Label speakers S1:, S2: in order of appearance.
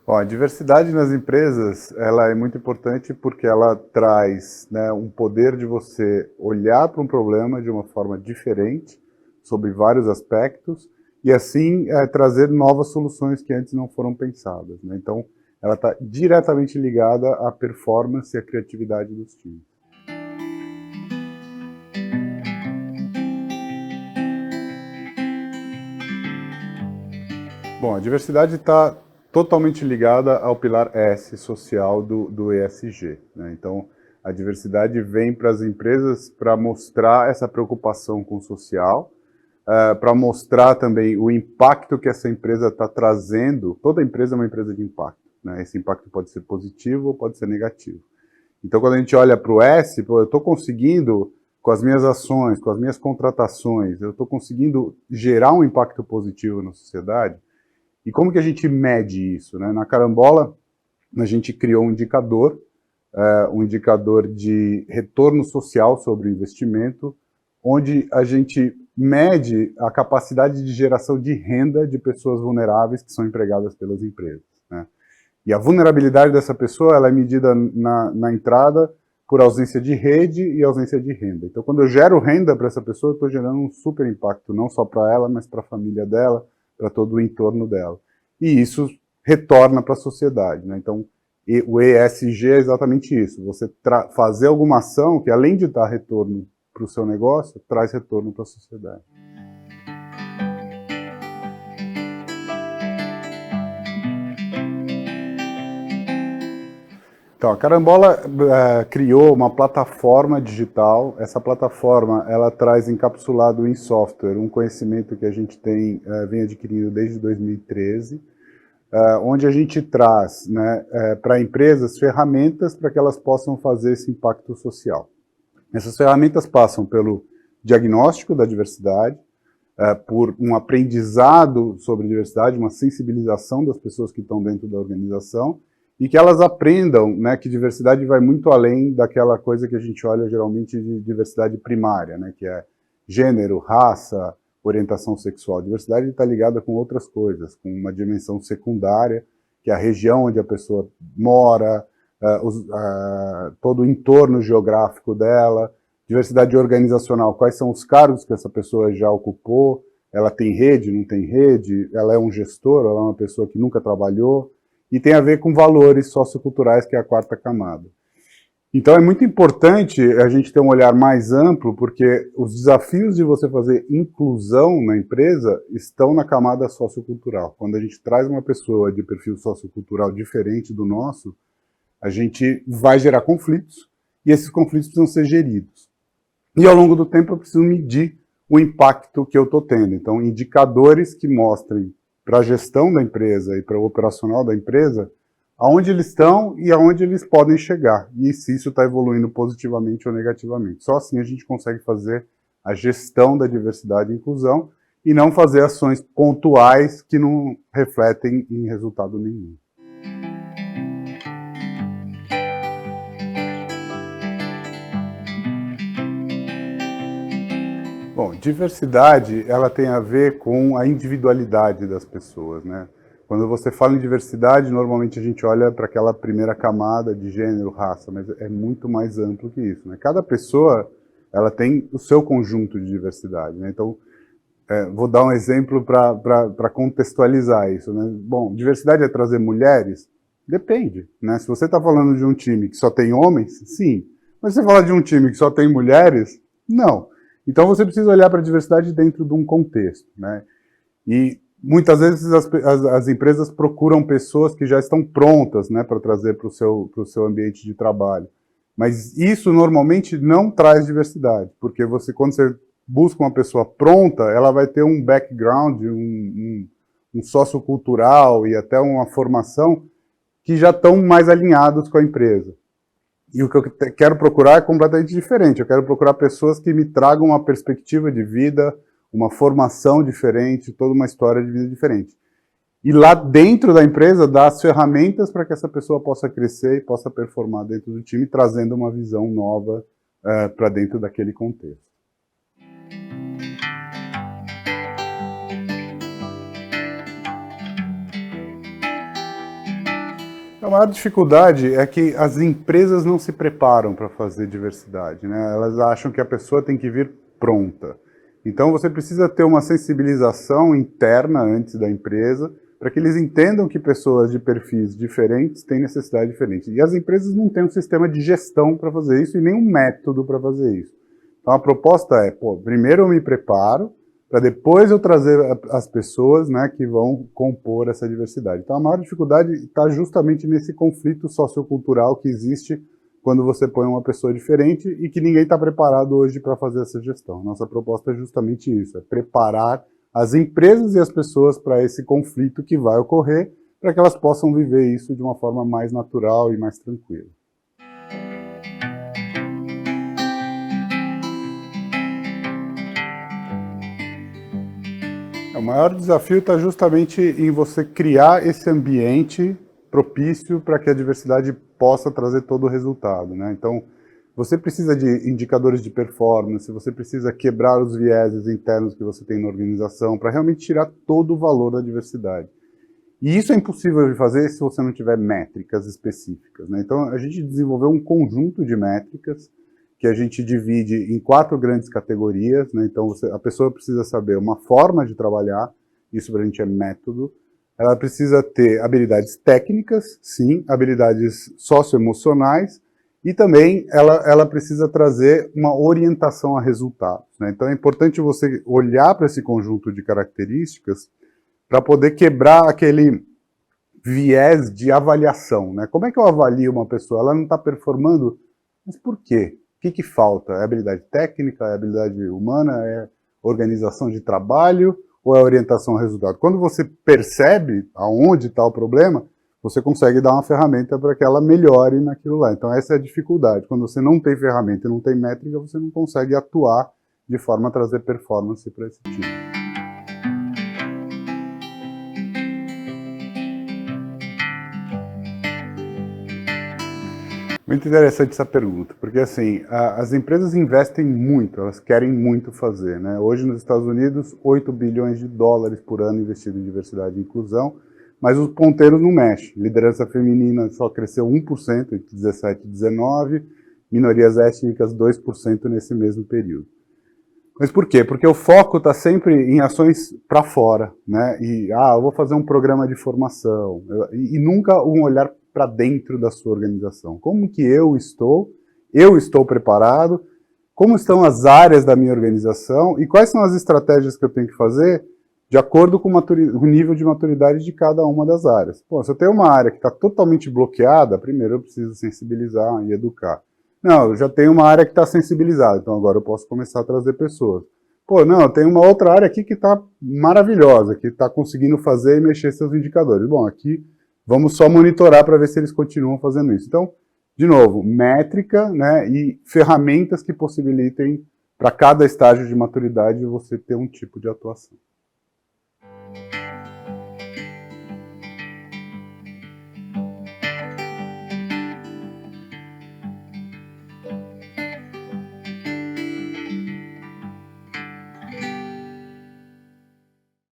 S1: Bom, a diversidade nas empresas, ela é muito importante porque ela traz, né, um poder de você olhar para um problema de uma forma diferente, sobre vários aspectos, e assim trazer novas soluções que antes não foram pensadas, né? Então, ela está diretamente ligada à performance e à criatividade dos times. Bom, a diversidade está totalmente ligada ao pilar S social do ESG, né? Então, a diversidade vem para as empresas para mostrar essa preocupação com o social, para mostrar também o impacto que essa empresa está trazendo. Toda empresa é uma empresa de impacto, né? Esse impacto pode ser positivo ou pode ser negativo. Então, quando a gente olha para o S, eu estou conseguindo, com as minhas ações, com as minhas contratações, eu estou conseguindo gerar um impacto positivo na sociedade. E como que a gente mede isso, né? Na Carambola, a gente criou um indicador de retorno social sobre o investimento, onde a gente mede a capacidade de geração de renda de pessoas vulneráveis que são empregadas pelas empresas, né? E a vulnerabilidade dessa pessoa ela é medida na entrada por ausência de rede e ausência de renda. Então, quando eu gero renda para essa pessoa, eu estou gerando um super impacto, não só para ela, mas para a família dela, para todo o entorno dela. E isso retorna para a sociedade, né? Então, o ESG é exatamente isso. Você fazer alguma ação que, além de dar retorno para o seu negócio, traz retorno para a sociedade. Então, a Carambola criou uma plataforma digital. Essa plataforma ela traz encapsulado em software um conhecimento que a gente vem adquirindo desde 2013, onde a gente traz, né, para empresas ferramentas para que elas possam fazer esse impacto social. Essas ferramentas passam pelo diagnóstico da diversidade, por um aprendizado sobre diversidade, uma sensibilização das pessoas que estão dentro da organização, e que elas aprendam, né, que diversidade vai muito além daquela coisa que a gente olha geralmente de diversidade primária, né, que é gênero, raça, orientação sexual. Diversidade está ligada com outras coisas, com uma dimensão secundária, que é a região onde a pessoa mora, todo o entorno geográfico dela, diversidade organizacional, quais são os cargos que essa pessoa já ocupou, ela tem rede, não tem rede, ela é um gestor, ela é uma pessoa que nunca trabalhou, e tem a ver com valores socioculturais, que é a quarta camada. Então é muito importante a gente ter um olhar mais amplo, porque os desafios de você fazer inclusão na empresa estão na camada sociocultural. Quando a gente traz uma pessoa de perfil sociocultural diferente do nosso, a gente vai gerar conflitos, e esses conflitos precisam ser geridos. E ao longo do tempo eu preciso medir o impacto que eu estou tendo. Então, indicadores que mostrem para a gestão da empresa e para o operacional da empresa aonde eles estão e aonde eles podem chegar. E se isso está evoluindo positivamente ou negativamente. Só assim a gente consegue fazer a gestão da diversidade e inclusão e não fazer ações pontuais que não refletem em resultado nenhum. Bom, diversidade, ela tem a ver com a individualidade das pessoas, né? Quando você fala em diversidade, normalmente a gente olha para aquela primeira camada de gênero, raça, mas é muito mais amplo que isso, né? Cada pessoa, ela tem o seu conjunto de diversidade, né? Então, vou dar um exemplo para contextualizar isso, né? Bom, diversidade é trazer mulheres? Depende, né? Se você está falando de um time que só tem homens, sim. Mas se você fala de um time que só tem mulheres, não. Então você precisa olhar para a diversidade dentro de um contexto, né? E muitas vezes as empresas procuram pessoas que já estão prontas, né, para trazer para o seu ambiente de trabalho. Mas isso normalmente não traz diversidade, porque quando você busca uma pessoa pronta, ela vai ter um background, um sociocultural e até uma formação que já estão mais alinhados com a empresa. E o que eu quero procurar é completamente diferente. Eu quero procurar pessoas que me tragam uma perspectiva de vida, uma formação diferente, toda uma história de vida diferente. E lá dentro da empresa, dar as ferramentas para que essa pessoa possa crescer e possa performar dentro do time, trazendo uma visão nova para dentro daquele contexto. A maior dificuldade é que as empresas não se preparam para fazer diversidade, né? Elas acham que a pessoa tem que vir pronta. Então você precisa ter uma sensibilização interna antes da empresa, para que eles entendam que pessoas de perfis diferentes têm necessidade diferente. E as empresas não têm um sistema de gestão para fazer isso e nem um método para fazer isso. Então a proposta é, primeiro eu me preparo, para depois eu trazer as pessoas, né, que vão compor essa diversidade. Então a maior dificuldade está justamente nesse conflito sociocultural que existe quando você põe uma pessoa diferente e que ninguém está preparado hoje para fazer essa gestão. Nossa proposta é justamente isso, é preparar as empresas e as pessoas para esse conflito que vai ocorrer, para que elas possam viver isso de uma forma mais natural e mais tranquila. O maior desafio está justamente em você criar esse ambiente propício para que a diversidade possa trazer todo o resultado, né? Então, você precisa de indicadores de performance, você precisa quebrar os vieses internos que você tem na organização para realmente tirar todo o valor da diversidade. E isso é impossível de fazer se você não tiver métricas específicas, né? Então, a gente desenvolveu um conjunto de métricas que a gente divide em 4 grandes categorias, né? Então a pessoa precisa saber uma forma de trabalhar, isso para a gente é método, ela precisa ter habilidades técnicas, sim, habilidades socioemocionais, e também ela precisa trazer uma orientação a resultados, né? Então é importante você olhar para esse conjunto de características para poder quebrar aquele viés de avaliação, né? Como é que eu avalio uma pessoa? Ela não está performando, mas por quê? O que falta? É habilidade técnica, é habilidade humana, é organização de trabalho ou é orientação ao resultado? Quando você percebe aonde está o problema, você consegue dar uma ferramenta para que ela melhore naquilo lá. Então essa é a dificuldade. Quando você não tem ferramenta e não tem métrica, você não consegue atuar de forma a trazer performance para esse time. Muito interessante essa pergunta, porque assim, as empresas investem muito, elas querem muito fazer, né? Hoje nos Estados Unidos, 8 bilhões de dólares por ano investido em diversidade e inclusão, mas os ponteiros não mexem. Liderança feminina só cresceu 1% entre 17 e 19, minorias étnicas 2% nesse mesmo período. Mas por quê? Porque o foco está sempre em ações para fora, né? E, eu vou fazer um programa de formação, e nunca um olhar para dentro da sua organização. Como que eu estou preparado, como estão as áreas da minha organização e quais são as estratégias que eu tenho que fazer de acordo com o nível de maturidade de cada uma das áreas. Pô, se eu tenho uma área que está totalmente bloqueada, primeiro eu preciso sensibilizar e educar. Não, eu já tenho uma área que está sensibilizada, então agora eu posso começar a trazer pessoas. Pô, não, tem uma outra área aqui que está maravilhosa, que está conseguindo fazer e mexer seus indicadores. Bom, aqui vamos só monitorar para ver se eles continuam fazendo isso. Então, de novo, métrica, né, e ferramentas que possibilitem para cada estágio de maturidade você ter um tipo de atuação.